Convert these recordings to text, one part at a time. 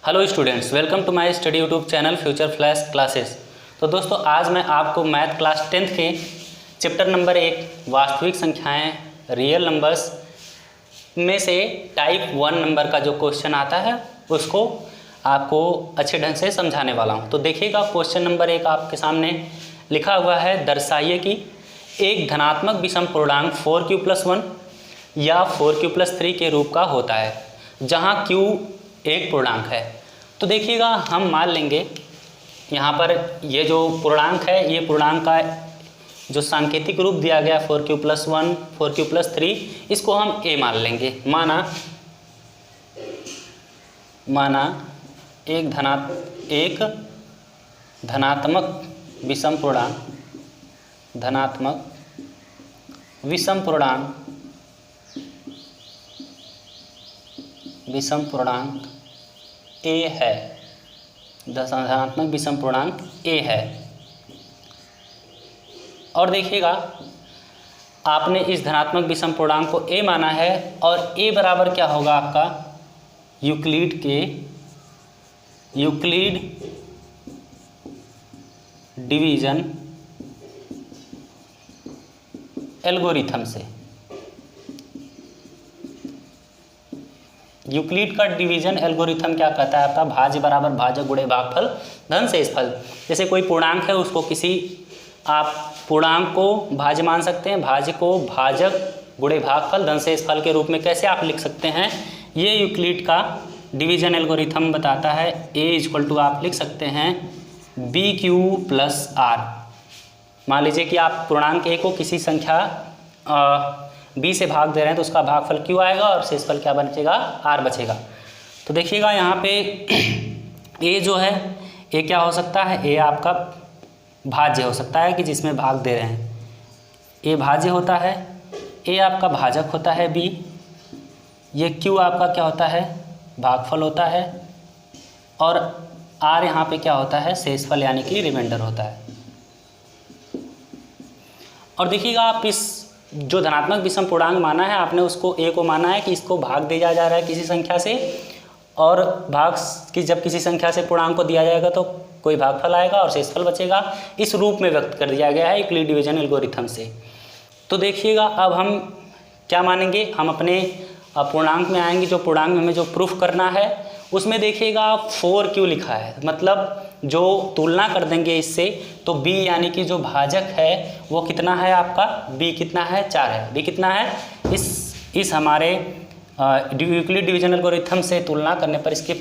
Hello students, welcome to my study YouTube channel future flash classes. तो दोस्तों आज मैं आपको मैथ क्लास 10th के चैप्टर नंबर 1 वास्तविक संख्याएं रियल नंबर्स में से टाइप 1 नंबर का जो क्वेश्चन आता है उसको आपको अच्छे ढंग से समझाने वाला हूं। तो देखिएगा, क्वेश्चन नंबर 1 आपके सामने लिखा हुआ है, दर्शाइए कि एक धनात्मक विषम पूर्णांक 4q+1 या 4q+3 के रूप का होता है जहां q एक पूर्णांक है। तो देखिएगा, हम मान लेंगे यहाँ पर ये जो पूर्णांक है, ये पूर्णांक का जो सांकेतिक रूप दिया गया 4q+1 4q+3, इसको हम a मान लेंगे। माना एक धनात्मक विषम पूर्णांक a है, धनात्मक विषम पूर्णांक a है। और देखिएगा, आपने इस धनात्मक विषम पूर्णांक को a माना है और a बराबर क्या होगा आपका यूक्लिड डिवीजन एल्गोरिथम से। यूक्लिड का डिवीजन एल्गोरिथम क्या कहता है आपका, भाज्य बराबर भाजक गुणे भागफल धन शेषफल। जैसे कोई पूर्णांक है, उसको आप पूर्णांक को भाज्य मान सकते हैं, भाज्य को भाजक गुणे भागफल धन शेषफल के रूप में कैसे आप लिख सकते हैं, ये यूक्लिड का डिवीजन एल्गोरिथम बताता है। a आप लिख सकते हैं bq+r। मान लीजिए कि आप पूर्णांक a को किसी संख्या b से भाग दे रहे हैं तो उसका भागफल q आएगा और शेषफल क्या बचेगा, r बचेगा। तो देखिएगा यहाँ पे a जो है, a क्या हो सकता है, a आपका भाज्य हो सकता है कि जिसमें भाग दे रहे हैं, a भाज्य होता है, a आपका भाजक होता है b, ये q आपका क्या होता है, भागफल होता है, और r यहाँ पे क्या होता है, शेषफल यानी कि रिमाइंडर होता है। और देखिएगा, आप इस जो धनात्मक विषम पूर्णांक माना है, आपने उसको a को माना है कि इसको भाग दिया जा रहा है किसी संख्या से, और भाग कि जब किसी संख्या से पूर्णांक को दिया जाएगा तो कोई भागफल आएगा और शेषफल बचेगा। इस रूप में व्यक्त कर दिया गया है यूक्लिड डिवीजन एल्गोरिथम से। तो देखिएगा, अब हम क्या मानेंगे, हम अपने पूर्णांक में आएंगे। जो पूर्णांक में हमें जो प्रूफ करना है उसमें देखिएगा 4q लिखा है, मतलब जो तुलना कर देंगे इससे, तो b यानी कि जो भाजक है वो कितना है आपका, b कितना है, 4 है। b कितना है, इस हमारे यूक्लिड डिवीजन एल्गोरिथम से तुलना करने पर, इसके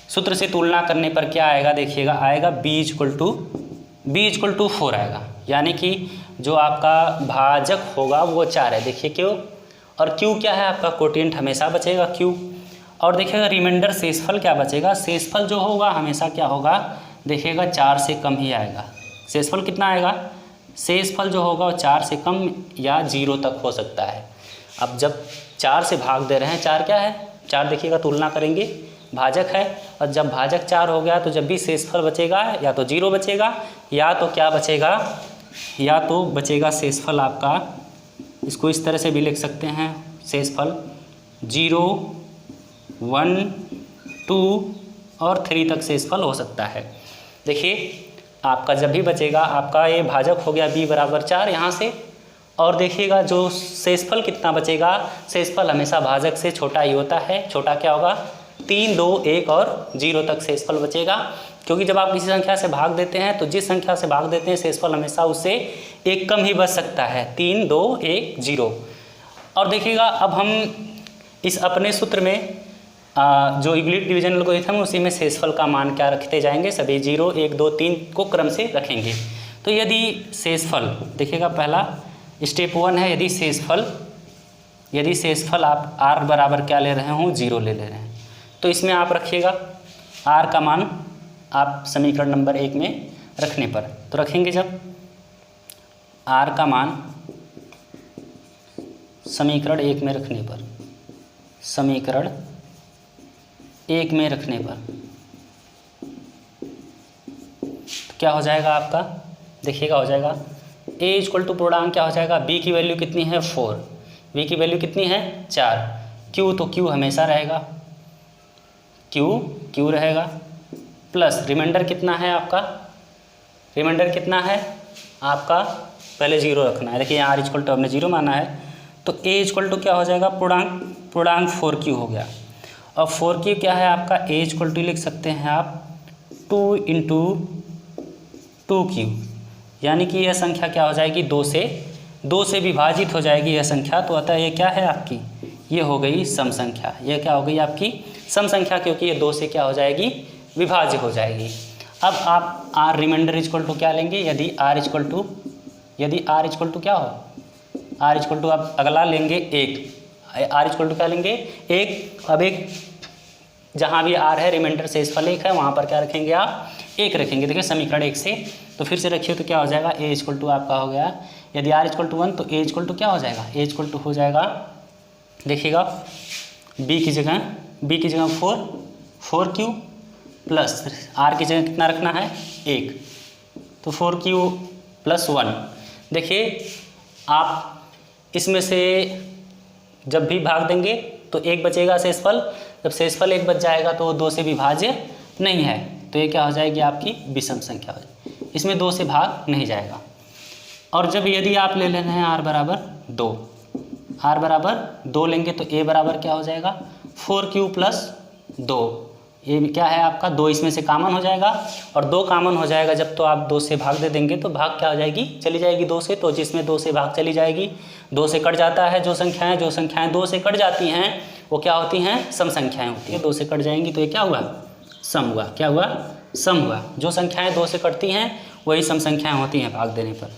सूत्र से तुलना करने पर क्या आएगा, देखिएगा आएगा b = 4 आएगा, यानी कि जो आपका भाजक होगा वो 4 है। देखिए क्यों, और q क्या है आपका, कोटिएंट हमेशा बचेगा q। और देखिएगा रिमाइंडर शेषफल क्या बचेगा, शेषफल जो होगा हमेशा क्या होगा, देखिएगा 4 से कम ही आएगा। शेषफल कितना आएगा, शेषफल जो होगा वो 4 से कम या 0 तक हो सकता है। अब जब 4 से भाग दे रहे हैं, 4 क्या है, 4 देखिएगा तुलना करेंगे भाजक है, और जब भाजक 4 हो गया तो जब भी शेषफल बचेगा या तो 0 बचेगा या तो क्या बचेगा, या तो बचेगा शेषफल आपका, इसको इस तरह से भी लिख सकते हैं, शेषफल 0 1 2 और 3 तक शेषफल हो सकता है। देखिए आपका जब भी बचेगा, आपका ये भाजक हो गया b = 4 यहाँ से, और देखिएगा जो शेषफल कितना बचेगा, शेषफल हमेशा भाजक से छोटा ही होता है। छोटा क्या होगा, 3 2 1 और 0 तक शेषफल बचेगा, क्योंकि जब आप किसी संख्या से भाग देते हैं तो जिस संख्या से भाग देते हैं शेषफल हमेशा उससे एक कम ही बच सकता है, 3 2 1 0। और देखिएगा, अब हम इस अपने सूत्र में जो यूक्लिड डिवीजन एल्गोरिथम है उसी में शेषफल का मान क्या रखते जाएंगे, सभी 0 1 2 3 को क्रम से रखेंगे। तो यदि शेषफल, देखिएगा पहला स्टेप 1 है, यदि शेषफल आप r बराबर क्या ले रहे हों, 0 ले रहे हैं, तो इसमें आप रखिएगा r का मान आप समीकरण नंबर 1 में रखने पर, तो रखेंगे जब r का मान समीकरण 1 में रखने पर, तो क्या हो जाएगा आपका, देखिएगा हो जाएगा a पूर्णांक क्या हो जाएगा, b की वैल्यू कितनी है 4, v की वैल्यू कितनी है 4, q तो q हमेशा रहेगा, q क्यू रहेगा प्लस रिमाइंडर कितना है आपका, रिमाइंडर कितना है आपका, पहले जीरो रखना है। देखिए यहाँ आर इक्वल टू हमने जीरो माना है, तो ए इक्वल टू क्या हो जाएगा, पूर्णांक 4q हो गया। और 4q क्या है आपका, ए इक्वल टू लिख सकते हैं आप 2 इंटू 2q, यानी कि यह संख्या क्या हो जाएगी, 2 से विभाजित हो जाएगी यह संख्या। तो अतः ये क्या है आपकी, ये हो गई सम संख्या। ये क्या हो गई आपकी सम संख्या, क्योंकि ये 2 से क्या हो जाएगी, विभाज्य हो जाएगी। अब आप आर रिमाइंडर इक्वल टू क्या लेंगे, यदि आर इक्वल टू क्या हो, आर इक्वल टू आप अगला लेंगे 1, आर इक्वल टू क्या लेंगे 1। अब एक जहाँ भी आर है रिमाइंडर शेषफल 1 है, वहाँ पर क्या रखेंगे आप 1 रखेंगे। देखिए समीकरण 1 से तो फिर से रखिए तो क्या हो जाएगा, ए इक्वल टू आपका हो गया, यदि आर इक्वल टू 1 तो ए इक्वल टू क्या हो जाएगा, ए इक्वल टू हो जाएगा, देखिएगा बी की जगह 4q प्लस आर की जगह कितना रखना है 1, तो 4q प्लस 1। देखिए आप इसमें से जब भी भाग देंगे तो 1 बचेगा शेषफल, जब शेषफल 1 बच जाएगा तो 2 से विभाज्य नहीं है, तो ये क्या हो जाएगी आपकी विषम संख्या हो जाएगी, इसमें 2 से भाग नहीं जाएगा। और जब यदि आप ले लेना है r बराबर 2 लेंगे तो a बराबर क्या हो जाएगा 4q प्लस 2, ये क्या है आपका 2 इसमें से कॉमन हो जाएगा, और 2 कॉमन हो जाएगा जब, तो आप 2 से भाग दे देंगे तो भाग क्या हो जाएगी, चली जाएगी 2 से, तो जिसमें 2 से भाग चली जाएगी, 2 से कट जाता है जो संख्याएं 2 से कट जाती हैं वो क्या होती हैं, सम संख्याएं होती हैं। 2 से कट जाएंगी तो ये क्या हुआ, सम हुआ। क्या हुआ, सम हुआ। जो संख्याएं 2 से कटती हैं वही सम संख्याएं होती हैं भाग देने पर।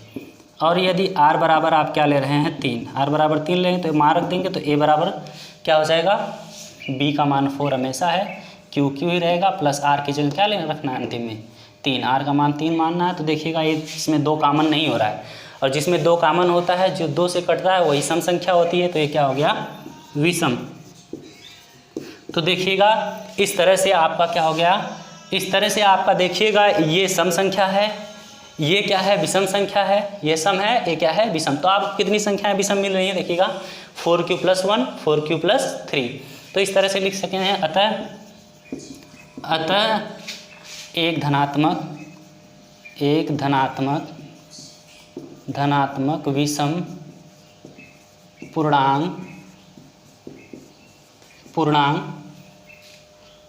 और यदि r बराबर आप क्या ले रहे हैं 3, r बराबर 3 लेंगे तो मान रख देंगे तो a बराबर क्या हो जाएगा, b का मान 4 हमेशा है, q ही रहेगा, प्लस r की जगह क्या लेना रखना है अंतिम में 3, r का मान 3 मानना है। तो देखिएगा ये इसमें 2 कॉमन नहीं हो रहा है, और जिसमें 2 कॉमन होता है, जो 2 से कटता है वही सम संख्या होती है, तो ये क्या हो गया विषम। तो देखिएगा इस तरह से आपका क्या हो गया, इस तरह से आपका देखिएगा ये सम संख्या है, ये क्या है विषम संख्या है, ये सम है, ये क्या है विषम। तो आप कितनी संख्याएं विषम मिल रही है, देखिएगा 4q प्लस 1, 4q प्लस 3। तो इस तरह से लिख सकते हैं, अतः एक धनात्मक विषम पूर्णांक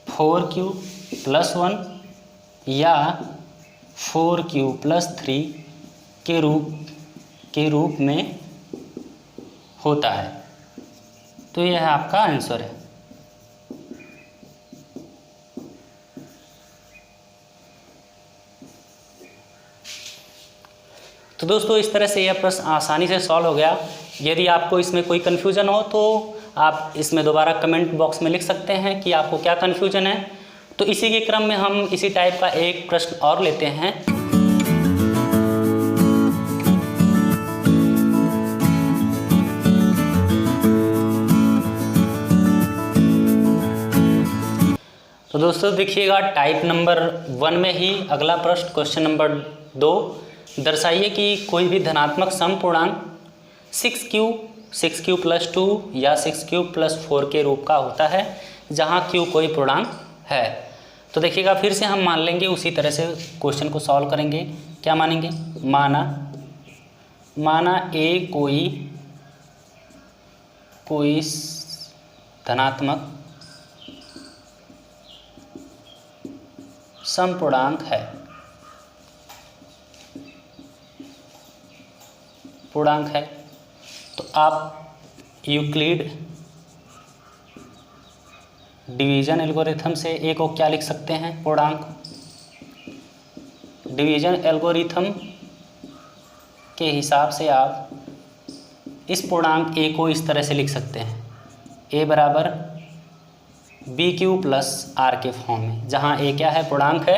4q प्लस 1 या 4q प्लस 3 के रूप में होता है। तो यह आपका आंसर है। तो दोस्तों इस तरह से यह प्रश्न आसानी से सॉल्व हो गया। यदि आपको इसमें कोई कन्फ्यूजन हो तो आप इसमें दोबारा कमेंट बॉक्स में लिख सकते हैं कि आपको क्या कन्फ्यूजन है। तो इसी के क्रम में हम इसी टाइप का एक प्रश्न और लेते हैं। तो दोस्तों देखिएगा टाइप नंबर 1 में ही अगला प्रश्न क्वेश्चन नंबर 2, दर्शाइए कि कोई भी धनात्मक सम पूर्णांक 6q प्लस 2 या 6q प्लस 4 के रूप का होता है जहां q कोई पूर्णांक है। तो देखिएगा फिर से हम मान लेंगे, उसी तरह से क्वेश्चन को सॉल्व करेंगे। क्या मानेंगे, माना a कोई धनात्मक समपूर्णांक है, तो आप यूक्लिड डिवीजन एल्गोरिथम से ए को क्या लिख सकते हैं, पूर्णांक। डिवीजन एल्गोरिथम के हिसाब से आप इस पूर्णांक ए को इस तरह से लिख सकते हैं, ए बराबर BQ प्लस आर के फॉर्म में, जहाँ ए क्या है पूर्णांक है।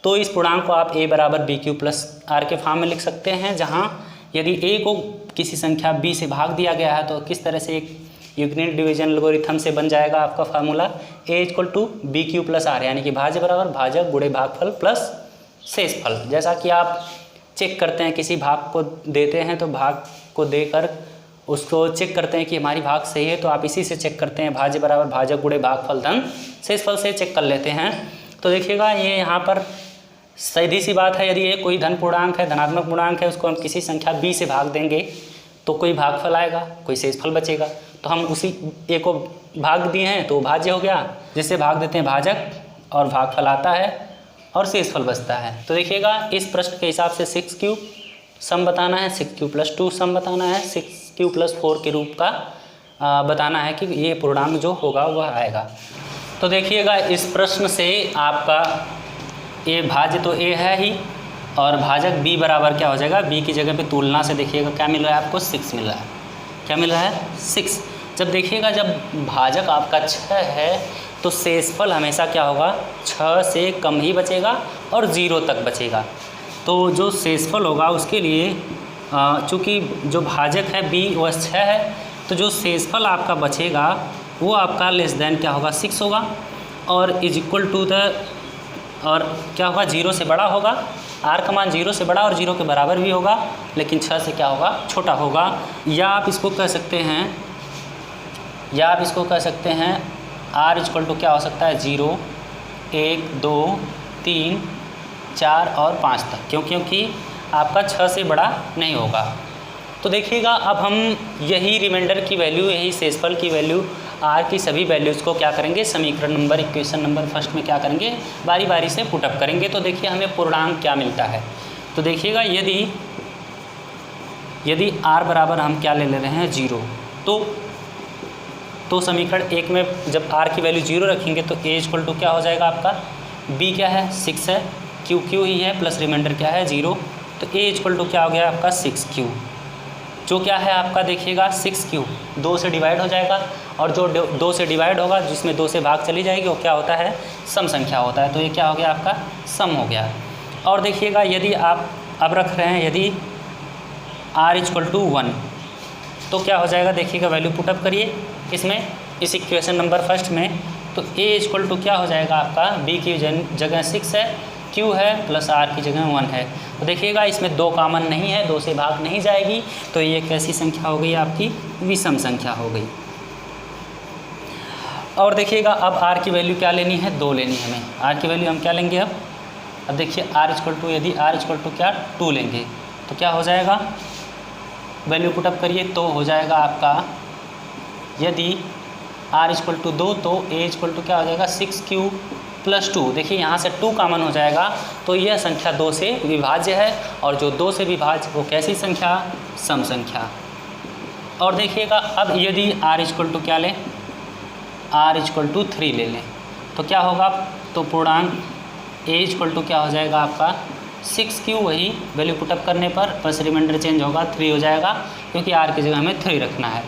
तो इस पूर्णांक को आप ए बराबर BQ प्लस आर के फॉर्म में लिख सकते हैं, जहाँ यदि ए को किसी संख्या b से भाग दिया गया है तो किस तरह से एक यूक्लिड डिवीजन एल्गोरिथम से बन जाएगा आपका formula a equal to BQ plus r, यानी कि भाज्य बराबर भाजक गुणे भागफल प्लस शेषफल। जैसा कि आप चेक करते हैं, किसी भाग को देते हैं तो भाग को देकर उसको चेक करते हैं कि हमारी भाग सही है, तो आप इसी से चेक करते हैं, भाज्य बराबर भाजक गुणे भागफल धन शेषफल से चेक कर लेते हैं। तो देखिएगा ये यहाँ पर सीधी सी बात है, यदि ये कोई धन पूर्णांक है, धनात्मक पूर्णांक है, उसको हम किसी संख्या b से भाग देंगे तो कोई भागफल आएगा, कोई शेषफल बचेगा। तो हम उसी a को भाग दिए हैं तो भाज्य हो गया, जिससे भाग देते हैं भाजक और भागफल आता है और शेषफल बचता है। तो देखिएगा इस प्रश्न के हिसाब से 6q सम बताना है, 6q + 2 सम बताना है, 6q + 4 के रूप का बताना है कि ये पूर्णांक जो होगा वह आएगा। तो देखिएगा इस प्रश्न से आपका ए भाज्य तो ए है ही और भाजक b बराबर क्या हो जाएगा, b की जगह पे तुलना से देखिएगा क्या मिल रहा है आपको, 6 मिल रहा है। क्या मिल रहा है, 6। जब देखिएगा जब भाजक आपका 6 है तो शेषफल हमेशा क्या होगा, 6 से कम ही बचेगा और 0 तक बचेगा। तो जो शेषफल होगा उसके लिए चूँकि जो भाजक है b वह 6 है, तो जो शेषफल आपका बचेगा वो आपका लेस देन क्या होगा, 6 होगा और इज इक्वल टू द, और क्या होगा, 0 से बड़ा होगा। r का मान 0 से बड़ा और 0 के बराबर भी होगा, लेकिन 6 से क्या होगा, छोटा होगा। या आप इसको कह सकते हैं, r इक्वल टू क्या हो सकता है, 0, 1, 2, 3, 4 और 5 तक, क्योंकि आपका 6 से बड़ा नहीं होगा। तो देखिएगा अब हम यही रिमाइंडर की वैल्यू, यही शेषफल की वैल्यू, r की सभी वैल्यूज़ को क्या करेंगे, समीकरण नंबर, इक्वेशन नंबर फर्स्ट में क्या करेंगे, बारी बारी से पुटअप करेंगे। तो देखिए हमें पूर्णांक क्या मिलता है। तो देखिएगा यदि r बराबर हम क्या ले रहे हैं, 0, तो समीकरण 1 में जब r की वैल्यू 0 रखेंगे तो a इक्वल टू क्या हो जाएगा आपका, b क्या है, 6 है, q ही है, प्लस रिमाइंडर क्या है, 0, तो a इक्वल टू क्या हो गया आपका 6q, जो क्या है आपका देखिएगा 6q 2 से डिवाइड हो जाएगा और जो 2 से डिवाइड होगा जिसमें 2 से भाग चली जाएगी वो क्या होता है, सम संख्या होता है। तो ये क्या हो गया आपका, सम हो गया। और देखिएगा यदि आप अब रख रहे हैं यदि r इक्वल टू 1 तो क्या हो जाएगा, देखिएगा वैल्यू पुटअप करिए इसमें, इस इक्वेशन नंबर फर्स्ट में। तो a इक्वल टू क्या हो जाएगा आपका, b की जगह 6 है, q है, प्लस r की जगह 1 है। तो देखिएगा इसमें 2 कॉमन नहीं है, 2 से भाग नहीं जाएगी, तो ये कैसी संख्या हो गई आपकी, विषम संख्या हो गई। और देखिएगा अब r की वैल्यू क्या लेनी है, 2 लेनी है हमें। r की वैल्यू हम क्या लेंगे अब देखिए r इक्वल टू, यदि r इक्वल टू क्या 2 लेंगे तो क्या हो जाएगा, वैल्यू पुटअप करिए तो हो जाएगा आपका, यदि r इक्वल टू 2 तो a इक्वल टू क्या हो जाएगा, 6q + 2। देखिए यहाँ से 2 कॉमन हो जाएगा तो यह संख्या 2 से विभाज्य है, और जो 2 से विभाज्य वो कैसी संख्या, सम संख्या। और देखिएगा अब यदि r इक्वल टू क्या लें, r इक्वल टू 3 ले लें तो क्या होगा, तो पूर्णांक a इक्वल टू क्या हो जाएगा आपका 6q, वही वैल्यू पुटअप करने पर बस रिमाइंडर चेंज होगा, 3 हो जाएगा, क्योंकि r की जगह हमें 3 रखना है।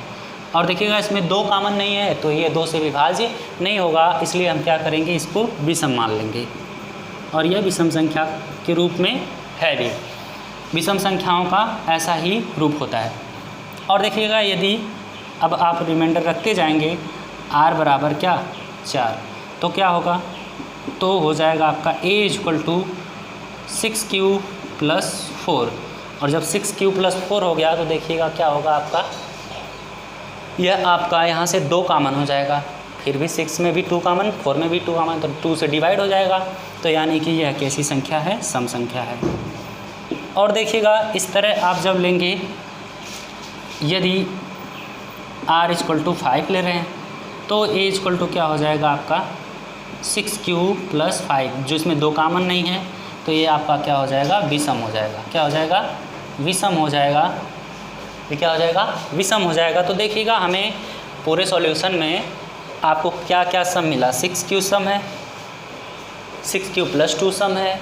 और देखिएगा इसमें 2 कॉमन नहीं है तो ये 2 से विभाज्य नहीं होगा, इसलिए हम क्या करेंगे, इसको विषम मान लेंगे, और यह विषम संख्या के रूप में है भी। विषम संख्याओं का ऐसा ही रूप होता है। और देखिएगा यदि अब आप रिमाइंडर रखते जाएंगे, r बराबर क्या 4, तो क्या होगा, तो हो जाएगा आपका a इक्वल टू 6q + 4, और जब 6q + 4 हो गया तो देखिएगा क्या होगा आपका, यह आपका यहाँ से 2 कॉमन हो जाएगा, फिर भी 6 में भी 2 कॉमन, 4 में भी 2 कॉमन, तो 2 से डिवाइड हो जाएगा, तो यानी कि यह कैसी संख्या है, सम संख्या है। और देखिएगा इस तरह आप जब लेंगे, यदि r इक्वल टू 5 ले रहे हैं तो a इक्वल टू क्या हो जाएगा आपका 6q + 5, जो इसमें 2 कॉमन नहीं है, तो ये आपका क्या हो जाएगा, विषम हो जाएगा। क्या हो जाएगा, विषम हो जाएगा। ये क्या हो जाएगा, विषम हो जाएगा। तो देखिएगा हमें पूरे सॉल्यूशन में आपको क्या क्या सम मिला, 6q सम है, 6q + 2 सम है,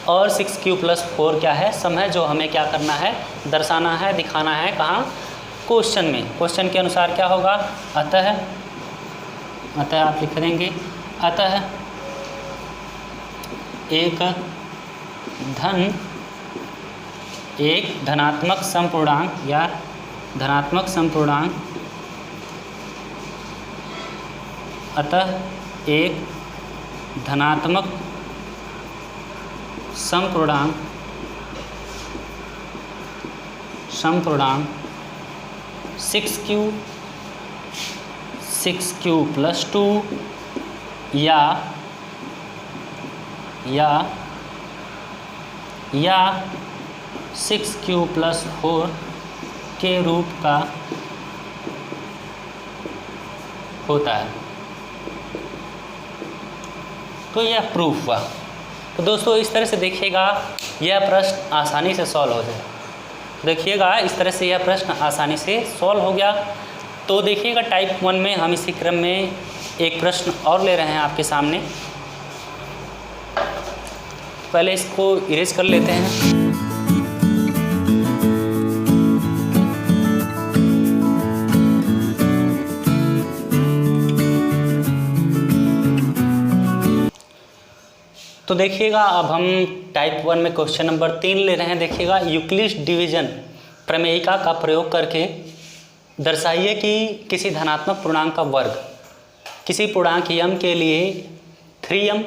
और 6q + 4 क्या है, सम है, जो हमें क्या करना है, दर्शाना है, दिखाना है, कहाँ, क्वेश्चन में। क्वेश्चन के अनुसार क्या होगा, अतः आप लिख देंगे, अतः एक धनात्मक समपूर्णांक या धनात्मक समपूर्णांक, अतः एक धनात्मक समपूर्णांक 6q प्लस 2 या 6q प्लस 4 के रूप का होता है। तो यह प्रूफ हुआ। तो दोस्तों इस तरह से देखिएगा यह प्रश्न आसानी से सॉल्व हो जाएगा। देखिएगा इस तरह से यह प्रश्न आसानी से सॉल्व हो गया। तो देखिएगा टाइप 1 में हम इसी क्रम में एक प्रश्न और ले रहे हैं आपके सामने। पहले इसको इरेज कर लेते हैं। तो देखिएगा अब हम टाइप 1 में क्वेश्चन नंबर 3 ले रहे हैं। देखिएगा यूक्लिड्स डिवीजन प्रमेयिका का प्रयोग करके दर्शाइए कि किसी धनात्मक पूर्णांक का वर्ग किसी पूर्णांक m के लिए 3m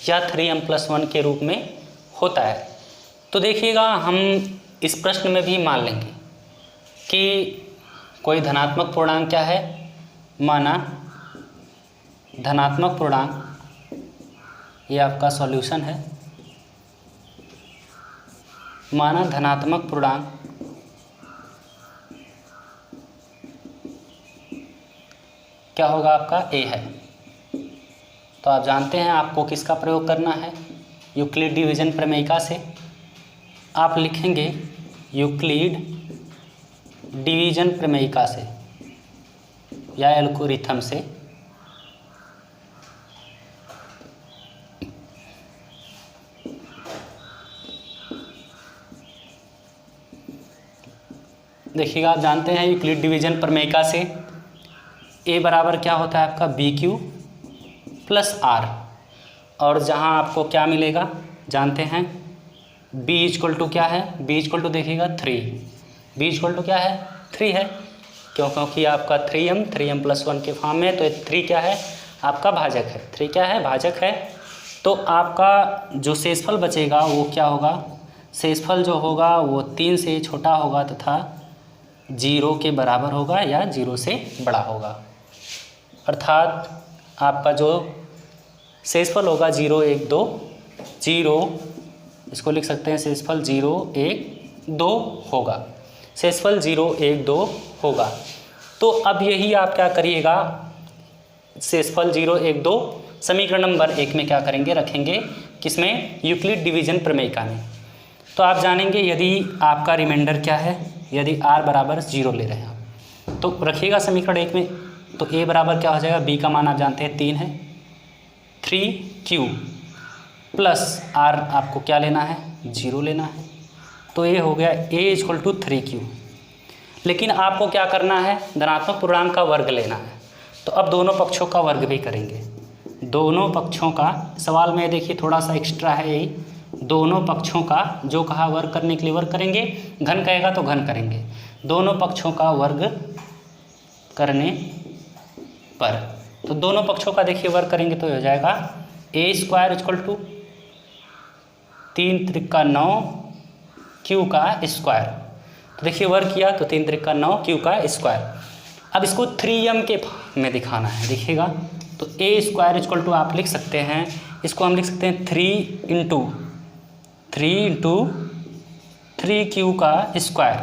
या 3m+1 के रूप में होता है। तो देखिएगा हम इस प्रश्न में भी मान लेंगे कि कोई धनात्मक पूर्णांक क्या है, माना धनात्मक पूर्णांक, ये आपका सॉल्यूशन है, माना धनात्मक पूर्णांक क्या होगा आपका a है। तो आप जानते हैं आपको किसका प्रयोग करना है, यूक्लिड डिवीजन प्रमेयिका से आप लिखेंगे यूक्लिड डिवीजन प्रमेयिका से या एल्गोरिथम से देखिएगा आप जानते हैं यूक्लिड डिवीजन प्रमेयिका से a बराबर क्या होता है आपका BQ प्लस R, और जहां आपको क्या मिलेगा जानते हैं b इक्वल टू क्या है, b इक्वल टू देखिएगा 3, b इक्वल टू क्या है 3 है, क्योंकि आपका 3m+1 के फॉर्म में, तो 3 क्या है आपका भाजक है, 3 क्या है भाजक है। तो आपका जो शेषफल बचेगा वो क्या होगा, शेषफल जो होगा वो 3 से छोटा होगा तथा 0 के बराबर होगा या 0 से बड़ा होगा। अर्थात आपका जो शेषफल होगा 0, 1, 2, 0, इसको लिख सकते हैं शेषफल 0, 1, 2 होगा, शेषफल 0, 1, 2 होगा। तो अब यही आप क्या करिएगा, शेषफल 0, 1, 2 समीकरण नंबर 1 में क्या करेंगे, रखेंगे किसमें, यूक्लिड डिवीजन प्रमेयिका में। तो आप जानेंगे यदि आपका रिमाइंडर क्या है, यदि r बराबर 0 ले रहे हैं आप तो रखिएगा समीकरण 1 में। तो a बराबर क्या हो जाएगा, b का मान आप जानते हैं 3 है, 3q प्लस r आपको क्या लेना है 0 लेना है, तो ये हो गया a इक्वल टू 3q। लेकिन आपको क्या करना है, धनात्मक पूर्णांक का वर्ग लेना है। तो अब दोनों पक्षों का वर्ग भी करेंगे, दोनों पक्षों का, सवाल में देखिए थोड़ा सा एक्स्ट्रा है यही, दोनों पक्षों का जो कहा वर्ग करने के लिए वर्ग करेंगे, घन कहेगा तो घन करेंगे, दोनों पक्षों का वर्ग करने पर। तो दोनों पक्षों का देखिए वर्ग करेंगे तो हो जाएगा a स्क्वायर इक्वल टू 3 त्रिका 9 q का स्क्वायर। तो देखिए वर्ग किया तो 3 त्रिका 9 q का स्क्वायर। अब इसको 3m के में दिखाना है, देखिएगा तो a स्क्वायर इक्वल टू आप लिख सकते हैं, इसको हम लिख सकते हैं 3 इंटू 3q का स्क्वायर,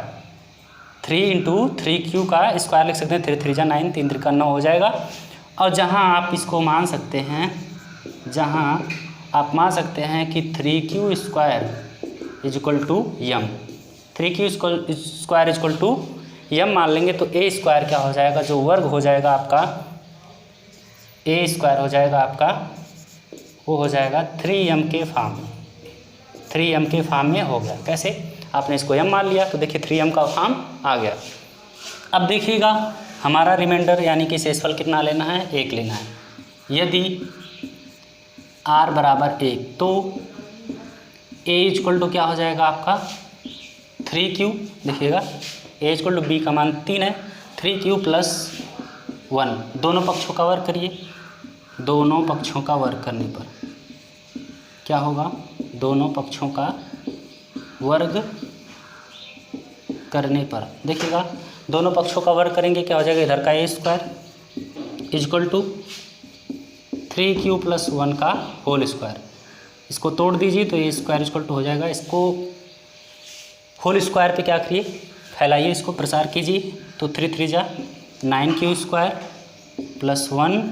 3 इंटू 3q का स्क्वायर लिख सकते हैं, 3 3 जा 9, 3 3 का 9 हो जाएगा। और जहां आप इसको मान सकते हैं, जहां आप मान सकते हैं कि 3q square is equal to m, 3q square is equal to m मान लेंगे तो a स्क्वायर क्या हो जाएगा, जो वर्ग हो जाएगा आपका, a स्क्वायर हो जाएगा आपका, वो हो जाएगा 3m के फॉर्म में, 3m के फॉर्म में हो गया। कैसे, आपने इसको m मान लिया तो देखिए 3m का फॉर्म आ गया। अब देखिएगा हमारा रिमाइंडर यानी कि शेषफल कितना लेना है, 1 लेना है। यदि r बराबर 1 तो a इक्वल टू क्या हो जाएगा आपका 3q, देखिएगा a इक्वल टू b का मान 3 है, 3q प्लस 1, दोनों पक्षों का वर्ग करिए, दोनों पक्षों का वर्ग करने पर क्या होगा, दोनों पक्षों का वर्ग करने पर देखिएगा दोनों पक्षों का वर्ग करेंगे, क्या हो जाएगा, इधर का ए स्क्वायर इजक्वल टू 3q + 1 का होल स्क्वायर। इसको तोड़ दीजिए तो ए स्क्वायर इजक्वल टू हो जाएगा, इसको होल स्क्वायर पे क्या करिए, फैलाइए, इसको प्रसार कीजिए, तो 3 3 जा 9q² + 1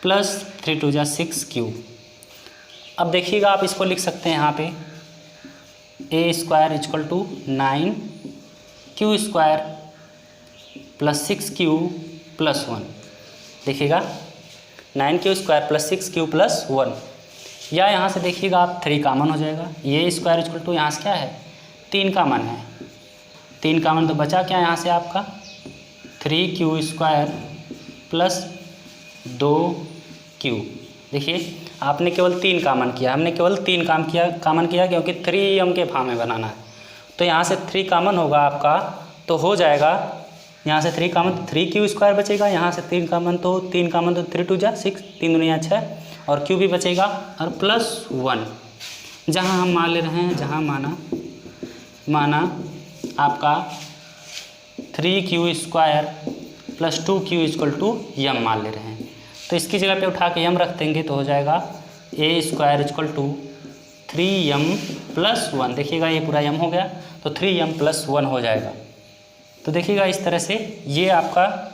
+ 3 2 जा 6q। अब देखिएगा आप इसको लिख सकते हैं यहाँ पे ए square equal to 9q² + 6q + 1। देखिएगा 9q² + 6q + 1, या यहाँ से देखिएगा आप 3 कामन हो जाएगा, ये स्क्वायर इजक्वल टू यहाँ से क्या है 3 कामन है, 3 कामन तो बचा क्या यहाँ से आपका 3q² + 2q। देखिए आपने केवल 3 कामन किया, हमने केवल 3 कामन किया क्योंकि 3m के फॉर्म में बनाना है। तो यहाँ से 3 कामन होगा आपका, तो हो जाएगा यहाँ से 3 कामन 3q² बचेगा, यहाँ से 3 कामन तो 3 कामन तो 3 2 जा 6, 3 दूनी 6 और q भी बचेगा, और +1 जहाँ हम मान ले रहे हैं, जहाँ माना आपका 3q² + 2q = m मान ले रहे हैं, तो इसकी जगह पे उठा के m रख देंगे तो हो जाएगा a square equal to 3m + 1। देखिएगा ये पूरा m हो गया तो 3m + 1 हो जाएगा। तो देखिएगा इस तरह से ये आपका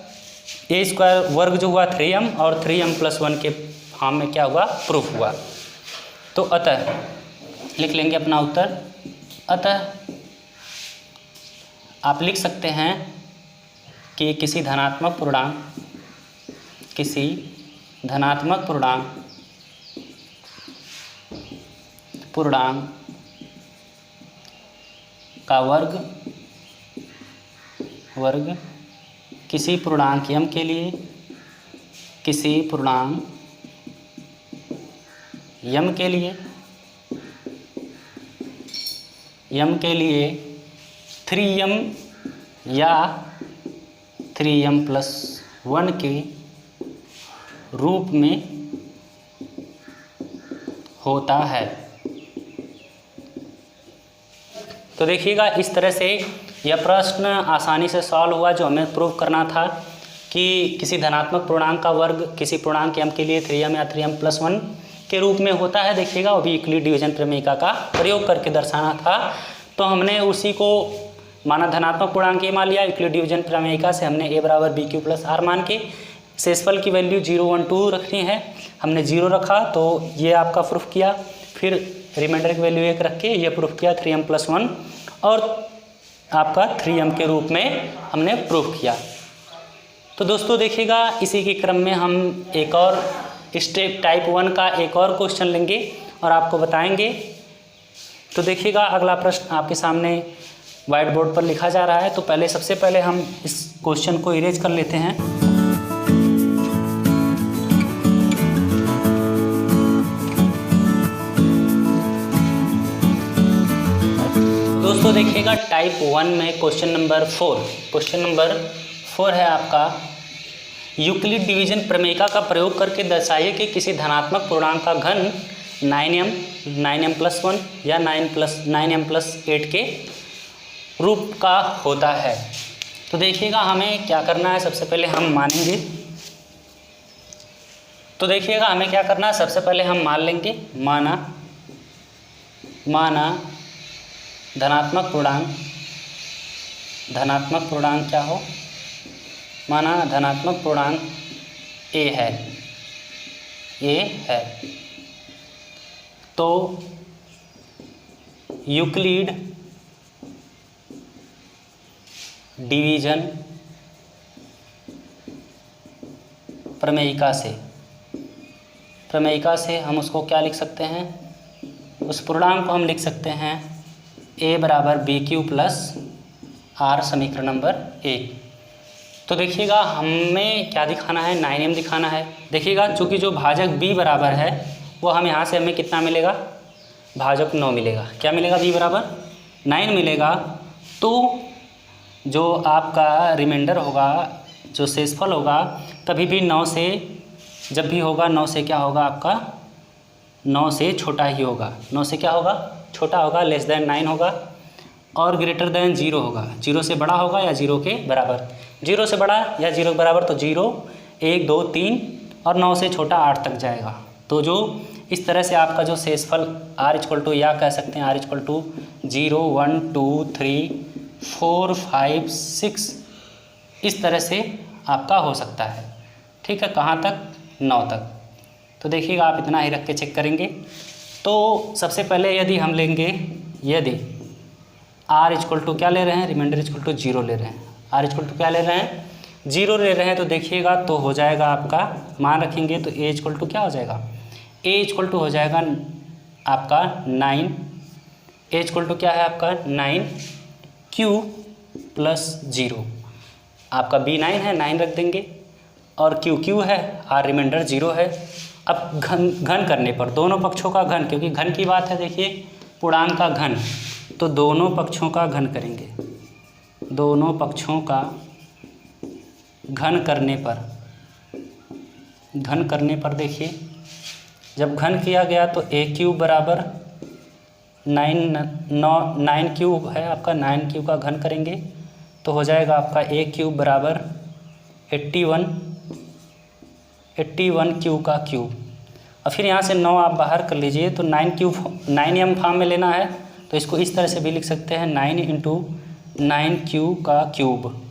a स्क्वायर वर्ग जो हुआ 3m और 3m + 1 के फॉर्म में क्या हुआ, प्रूफ हुआ। तो अतः लिख लेंगे अपना उत्तर। अतः आप लिख सकते हैं कि किसी धनात्मक पूर्णांक का वर्ग किसी पूर्णांक m के लिए, किसी पूर्णांक m के लिए 3m या 3m + 1 के रूप में होता है। तो देखिएगा इस तरह से यह प्रश्न आसानी से सॉल्व हुआ, जो हमें प्रूव करना था कि किसी धनात्मक पूर्णांक का वर्ग किसी पूर्णांक m के लिए 3m या 3m + 1 के रूप में होता है। देखिएगा वो भी यूक्लिड डिवीजन प्रमेयिका का प्रयोग करके दर्शाना था, तो हमने उसी को माना धनात्मक पूर्णांक a मान लिया, यूक्लिड डिवीजन प्रमेयिका से हमने a = bq + r मान के शेषफल की वैल्यू 0 1 2 रखनी है, हमने 0 रखा तो ये आपका प्रूफ किया, फिर रिमाइंडर की वैल्यू 1 रख के ये प्रूफ किया 3m + 1, और आपका 3m के रूप में हमने प्रूफ किया। तो दोस्तों देखिएगा इसी के क्रम में हम एक और स्टेप टाइप 1 का एक और क्वेश्चन लेंगे और आपको बताएंगे। तो देखिएगा अगला प्रश्न आपके सामने व्हाइट बोर्ड पर लिखा जा रहा है, तो सबसे पहले हम इस क्वेश्चन को इरेज कर लेते हैं। दोस्तों देखिएगा टाइप 1 में क्वेश्चन नंबर 4 है आपका, यूक्लिड डिवीजन प्रमेयिका का प्रयोग करके दर्शाइए कि किसी धनात्मक पूर्णांक का घन 9m + 1 या 9m + 8 के रूप का होता है। तो देखिएगा हमें क्या करना है, सबसे पहले हम मानेंगे। तो देखिएगा हमें क्या करना है, सबसे पहले हम मान लेंगे, माना धनात्मक पूर्णांक क्या हो, माना धनात्मक पूर्णांक a है, तो यूक्लिड डिवीजन प्रमेयिका से हम उसको क्या लिख सकते हैं, उस पूर्णांक को हम लिख सकते हैं a = bq + r, समीकरण नंबर 1। तो देखिएगा हमें क्या दिखाना है, 9m दिखाना है। देखिएगा चूँकि जो भाजक b बराबर है वो हम यहाँ से हमें कितना मिलेगा, भाजक 9 मिलेगा। क्या मिलेगा, b = 9 मिलेगा। तो जो आपका रिमाइंडर होगा, जो शेषफल होगा, कभी भी 9 से जब भी होगा 9 से क्या होगा आपका, 9 से छोटा ही होगा, 9 से क्या होगा, छोटा होगा, <9 होगा। और ग्रेटर देन 0 होगा, 0 से बड़ा होगा या 0 के बराबर, 0 से बड़ा या 0 के बराबर तो 0, 1, 2, 3 और 9 से छोटा 8 तक जाएगा। तो जो इस तरह से आपका जो शेषफल r इक्वल टू, या कह सकते हैं r इक्वल टू 0, 1, 2, 3, 4, 5, 6 इस तरह से आपका हो सकता है। ठीक है, कहाँ तक? 9 तक। तो देखिएगा आप इतना ही रख के चेक करेंगे। तो सबसे पहले यदि हम लेंगे, यदि r इक्वल टू क्या ले रहे हैं, रिमाइंडर इक्वल टू 0 ले रहे हैं, r इक्वल टू क्या ले रहे हैं, 0 ले रहे हैं, तो देखिएगा तो हो जाएगा आपका, मान रखेंगे तो a इक्वल टू क्या हो जाएगा, a इक्वल टू हो जाएगा आपका 9, a इक्वल टू क्या है आपका 9q प्लस 0, आपका b 9 है, 9 रख देंगे और q है, r रिमाइंडर 0 है। अब घन करने पर दोनों पक्षों का घन, क्योंकि घन की बात है, देखिए पूर्णांक का घन, तो दोनों पक्षों का घन करेंगे, दोनों पक्षों का घन करने पर देखिए जब घन किया गया तो a³ बराबर 9 है आपका, 9 का घन करेंगे तो हो जाएगा आपका a³ बराबर 81 का क्यूब। और फिर यहाँ से 9 आप बाहर कर लीजिए तो 9m फॉर्म में लेना है, तो इसको इस तरह से भी लिख सकते हैं 9 × 9q का क्यूब।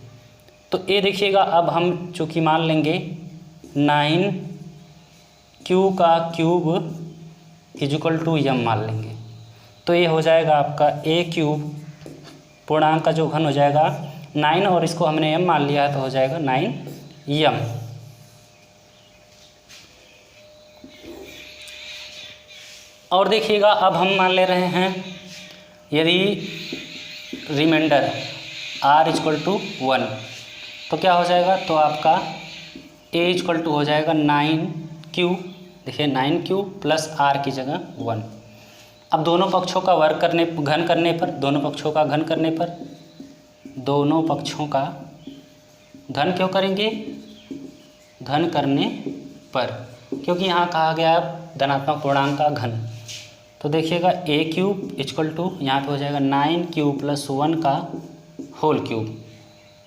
तो ये देखिएगा अब हम चूँकि मान लेंगे 9q का क्यूब इक्वल टू m मान लेंगे, तो ये हो जाएगा आपका a³ पूर्णांक का जो घन हो जाएगा 9 और इसको हमने m मान लिया है, तो हो जाएगा 9m। और देखिएगा अब हम मान ले रहे हैं यदि रिमाइंडर r इक्वल टू 1, तो क्या हो जाएगा, तो आपका a इक्वल टू हो जाएगा 9q, देखिए 9q प्लस r की जगह 1। अब दोनों पक्षों का घन करने पर, दोनों पक्षों का घन करने पर, दोनों पक्षों का घन क्यों करेंगे, घन करने पर, क्योंकि यहाँ कहा गया धनात्मक पूर्णांक का घन। तो देखिएगा a³ इक्वल टू यहाँ पे हो जाएगा 9q प्लस 1 का होल क्यूब।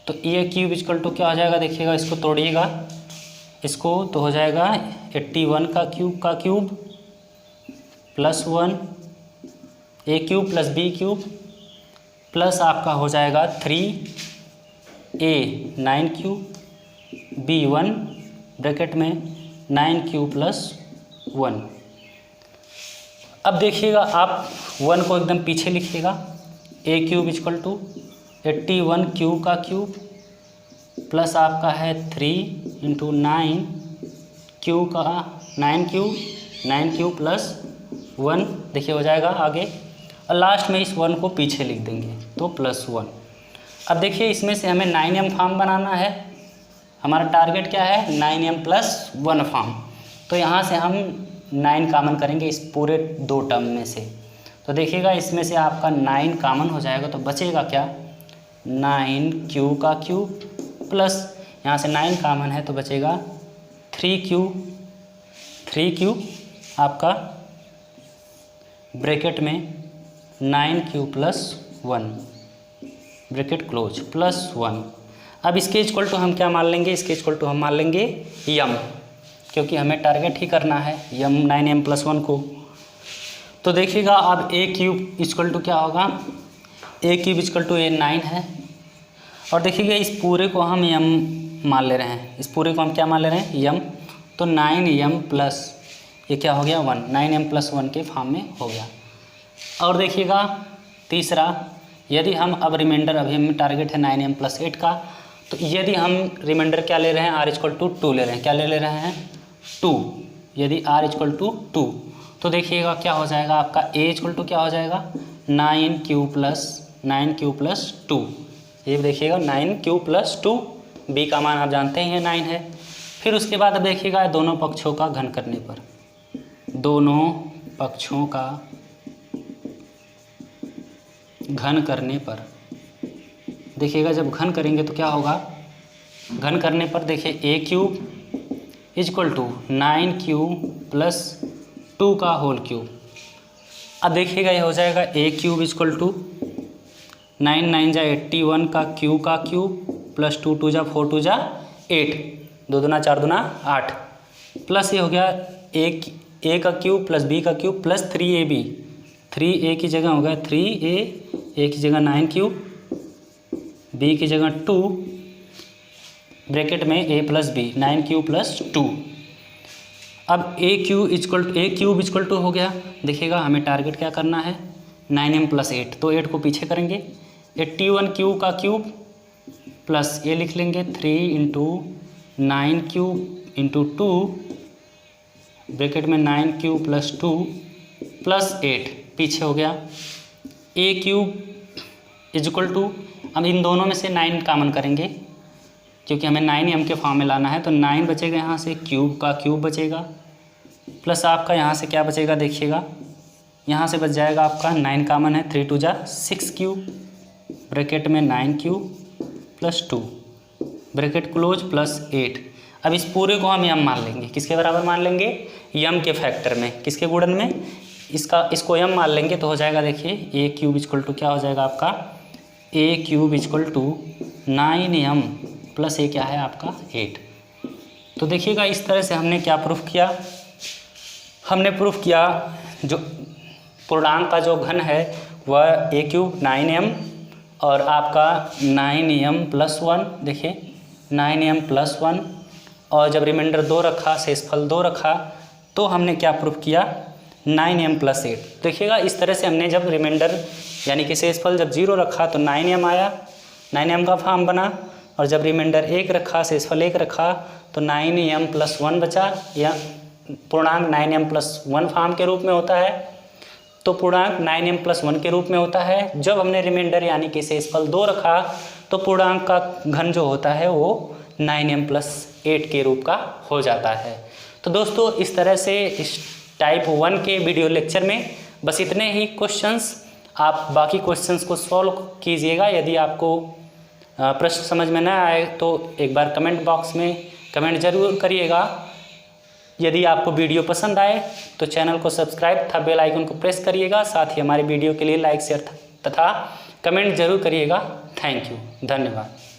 तो a³ इक्वल टू क्या हो जाएगा, देखिएगा इसको तोड़िएगा इसको, तो हो जाएगा 81 का cube plus 1 a³ plus b³ plus आपका हो जाएगा 3a 9q b1 ब्रैकेट में 9q प्लस 1। अब देखिएगा आप 1 को एकदम पीछे लिखिएगा, a³ इक्वल टू 81q का क्यूब प्लस आपका है 3 × 9q का 9q प्लस 1, देखिए हो जाएगा आगे, और लास्ट में इस 1 को पीछे लिख देंगे तो प्लस 1। अब देखिए इसमें से हमें 9m फॉर्म बनाना है, हमारा टारगेट क्या है 9m प्लस 1 फॉर्म। तो यहाँ से हम 9 कामन करेंगे इस पूरे 2 टर्म में से, तो देखिएगा इसमें से आपका 9 कामन हो जाएगा, तो बचेगा क्या 9q का क्यूब प्लस यहाँ से 9 कामन है तो बचेगा 3q आपका ब्रैकेट में 9q plus 1 bracket close plus 1। अब इसके इक्वल टू हम क्या मान लेंगे, इसके इक्वल टू हम मान लेंगे m, क्योंकि हमें टारगेट ही करना है m 9m प्लस 1 को। तो देखिएगा अब a³ इक्वल टू क्या होगा, a³ इक्वल टू 9 है, और देखिएगा इस पूरे को हम m मान ले रहे हैं, इस पूरे को हम क्या मान ले रहे हैं m, तो 9m प्लस ये क्या हो गया 1, 9m प्लस 1 के फॉर्म में हो गया। और देखिएगा तीसरा, यदि हम अब रिमाइंडर, अभी हमें टारगेट है 9m प्लस 8 का, तो यदि हम रिमाइंडर क्या ले रहे हैं r इक्वल टू 2 ले रहे हैं, क्या ले रहे हैं 2, यदि r इक्वल टू 2, तो देखिएगा क्या हो जाएगा आपका a इक्वल टू क्या हो जाएगा 9q प्लस 2, ये देखिएगा 9q प्लस 2, b का मान आप जानते ही हैं 9 है। फिर उसके बाद अब देखिएगा दोनों पक्षों का घन करने पर, दोनों पक्षों का घन करने पर देखिएगा जब घन करेंगे तो क्या होगा, घन करने पर देखिए a³ equal to 9q plus 2 का होल क्यूब। अब देखिएगा ये हो जाएगा a³ इक्वल टू 9 9 जा 81 का क्यूब प्लस 2 2 जा 4 2 जा 8, 2 दूना 4 दूना 8, प्लस ये हो गया ए का क्यूब प्लस बी का क्यूब प्लस 3ab, 3a की जगह हो गया 3a, ए की जगह 9 क्यूब, बी की जगह 2, ब्रैकेट में a plus b, 9 cube plus 2। अब ए क्यूब इक्वल टू हो गया, देखिएगा हमें टारगेट क्या करना है 9m प्लस 8, तो 8 को पीछे करेंगे, 81 क्यूब का क्यूब प्लस ये लिख लेंगे 3 इंटू 9 क्यूब इंटू 2, ब्रैकेट में 9 क्यूब प्लस 2 प्लस 8 पीछे हो गया, ए क्यूब इक्वल टू, अब इन दोनों में से 9 कामन करेंगे क्योंकि हमें 9m के फॉर्म में लाना है, तो 9 बचेगा यहाँ से, क्यूब का क्यूब बचेगा, प्लस आपका यहाँ से क्या बचेगा देखिएगा, यहाँ से बच जाएगा आपका 9 कामन है, 3 2 जा 6 क्यूब, ब्रैकेट में 9 cube plus 2, bracket close plus 8। अब इस पूरे को हम m मान लेंगे, किसके बराबर मान लेंगे, m के फैक्टर में, किसके गुणन में, इसको m मान लेंगे तो हो जाएगा, देखिए ए क्यूब इक्वल टू क्या हो जाएगा आपका, a cube equal to 9m plus a क्या है आपका 8। तो देखिएगा इस तरह से हमने क्या प्रूफ किया, हमने प्रूफ किया जो पूर्णांक का जो घन है वह ए क्यूब 9m और आपका 9m प्लस 1, देखिए 9m प्लस 1, और जब रिमाइंडर 2 रखा, शेषफल 2 रखा, तो हमने क्या प्रूफ किया 9m प्लस 8। देखिएगा इस तरह से हमने जब रिमाइंडर यानी कि शेषफल जब 0 रखा तो 9m आया, 9m का फॉर्म बना, और जब रिमाइंडर 1 रखा, शेषफल 1 रखा, तो 9m प्लस 1 बचा, या पूर्णांक 9m प्लस 1 फॉर्म के रूप में होता है, तो पूर्णांक 9m प्लस 1 के रूप में होता है। जब हमने रिमाइंडर यानी कि शेषफल 2 रखा तो पूर्णांक का घन जो होता है वो 9m प्लस 8 के रूप का हो जाता है। तो दोस्तों इस तरह से इस टाइप 1 के वीडियो लेक्चर में बस इतने ही क्वेश्चंस, आप बाकी क्वेश्चंस को सॉल्व कीजिएगा। यदि आपको प्रश्न समझ में न आए तो एक बार कमेंट बॉक्स में कमेंट जरूर करिएगा। यदि आपको वीडियो पसंद आए तो चैनल को सब्सक्राइब तथा बेल आइकन को प्रेस करिएगा। साथ ही हमारे वीडियो के लिए लाइक शेयर तथा कमेंट जरूर करिएगा। थैंक यू, धन्यवाद।